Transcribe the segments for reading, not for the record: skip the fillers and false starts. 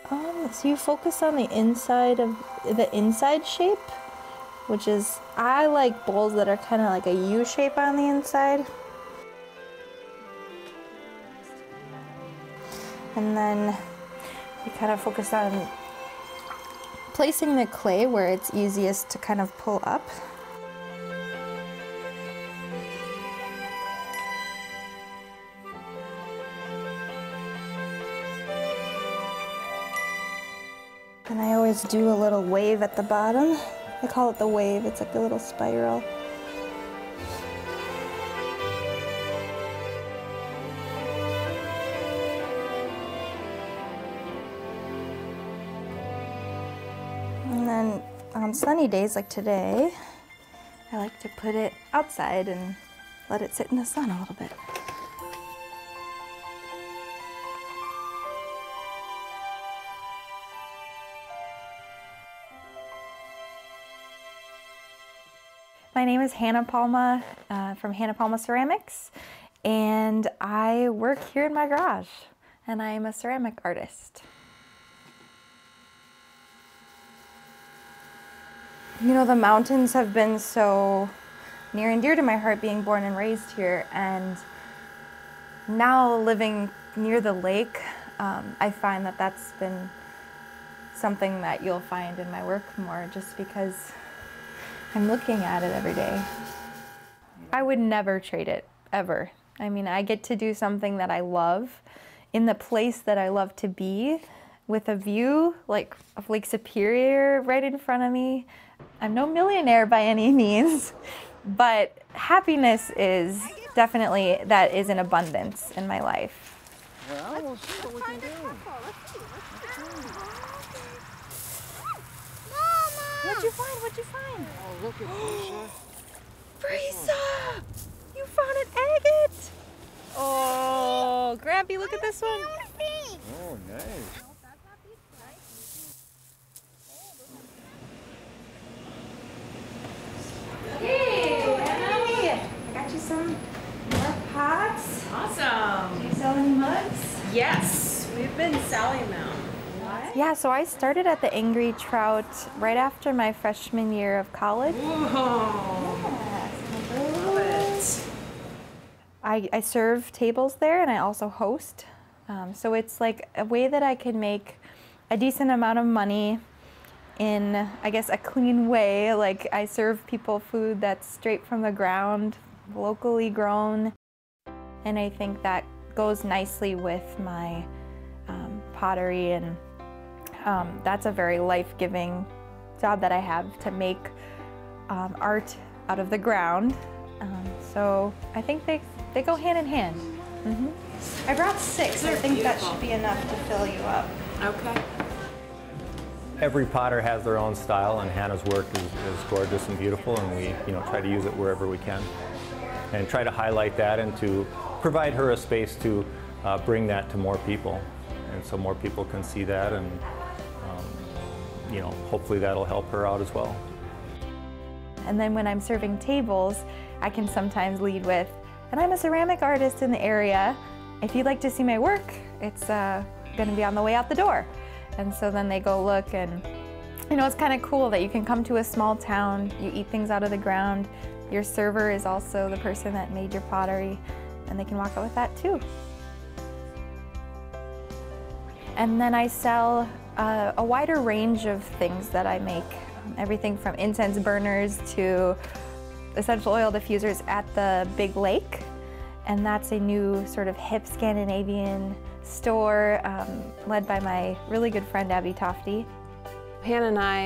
So you focus on the inside shape, which is, I like bowls that are kind of like a U shape on the inside. And then you kind of focus on placing the clay where it's easiest to kind of pull up. And I always do a little wave at the bottom. I call it the wave. It's like a little spiral. And then on sunny days like today, I like to put it outside and let it sit in the sun a little bit. My name is Hannah Palma from Palma Ceramics, and I work here in my garage, and I am a ceramic artist. You know, the mountains have been so near and dear to my heart, being born and raised here, and now living near the lake, I find that that's been something that you'll find in my work more, just because I'm looking at it every day. I would never trade it, ever. I mean, I get to do something that I love in the place that I love to be, with a view like of Lake Superior right in front of me. I'm no millionaire by any means, but happiness is definitely, that is in abundance in my life. Well, we'll see what we can do. What'd you find? What'd you find? Oh, look at Lisa. Brisa! You found an agate! Oh, Grampy, look at this one. Oh, nice. Hey, Annie! I got you some more pots. Awesome. Do you sell any mugs? Yes, we've been selling them. Yeah, so I started at the Angry Trout right after my freshman year of college. Whoa. Love it. I serve tables there, and I also host. So it's like a way that I can make a decent amount of money in, I guess, a clean way. Like, I serve people food that's straight from the ground, locally grown. And I think that goes nicely with my pottery, and that's a very life-giving job that I have, to make art out of the ground. So I think they go hand in hand. I brought 6. I think that should be enough to fill you up. Okay. Every potter has their own style, and Hannah's work is gorgeous and beautiful, and we try to use it wherever we can, and try to highlight that and to provide her a space to bring that to more people, and so more people can see that, and hopefully that'll help her out as well. And then when I'm serving tables, I can sometimes lead with, and I'm a ceramic artist in the area. If you'd like to see my work, it's going to be on the way out the door. And so then they go look, and it's kind of cool that you can come to a small town, you eat things out of the ground, your server is also the person that made your pottery, and they can walk out with that too. And then I sell a wider range of things that I make. Everything from incense burners to essential oil diffusers at the Big Lake. And that's a new sort of hip Scandinavian store led by my really good friend Abby Tofty. Hannah and I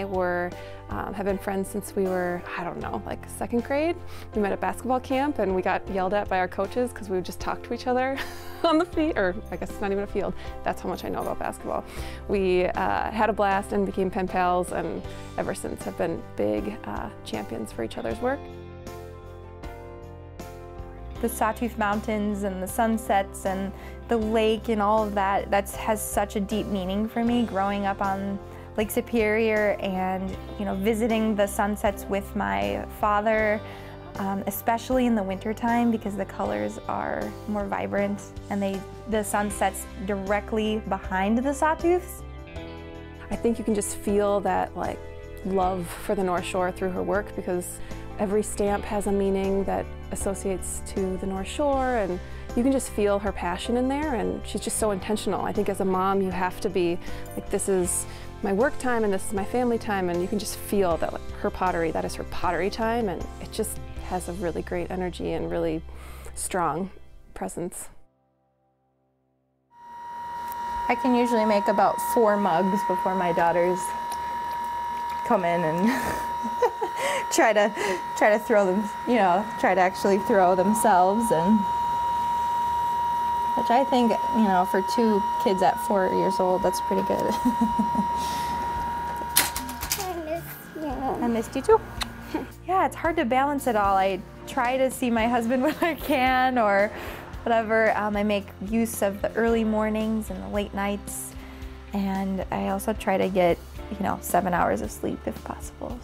have been friends since we were, I don't know, like 2nd grade. We met at basketball camp, and we got yelled at by our coaches because we would just talk to each other on the field, or I guess it's not even a field. That's how much I know about basketball. We had a blast and became pen pals, and ever since have been big champions for each other's work. The Sawtooth Mountains and the sunsets and the lake and all of that, has such a deep meaning for me growing up on Lake Superior, and visiting the sunsets with my father, especially in the wintertime, because the colors are more vibrant, and the sun sets directly behind the Sawtooths. I think you can just feel that like love for the North Shore through her work, because every stamp has a meaning that associates to the North Shore, and you can just feel her passion in there, and she's just so intentional. I think as a mom you have to be like, this is my work time and this is my family time, and you can just feel that like, her pottery, that is her pottery time, and it just has a really great energy and really strong presence. I can usually make about 4 mugs before my daughters come in and try to throw them, you know, try to actually throw themselves, and which I think, you know, for 2 kids at 4 years old, that's pretty good. I miss you. I missed you too. Yeah, it's hard to balance it all. I try to see my husband when I can, or whatever. I make use of the early mornings and the late nights, and I also try to get, you know, 7 hours of sleep if possible.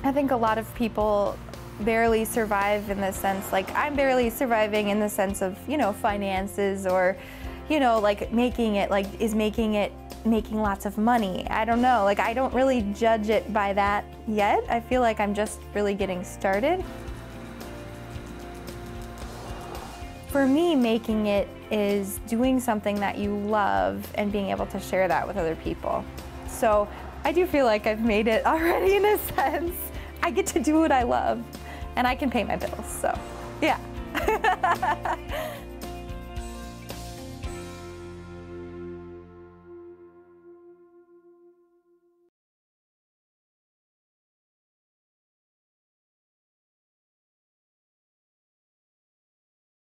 I think a lot of people barely survive in the sense, like I'm barely surviving in the sense of, you know, finances, or, you know, like making lots of money. I don't know, like I don't really judge it by that yet. I feel like I'm just really getting started. For me, making it is doing something that you love and being able to share that with other people. So I do feel like I've made it already in a sense. I get to do what I love, and I can pay my bills, so yeah.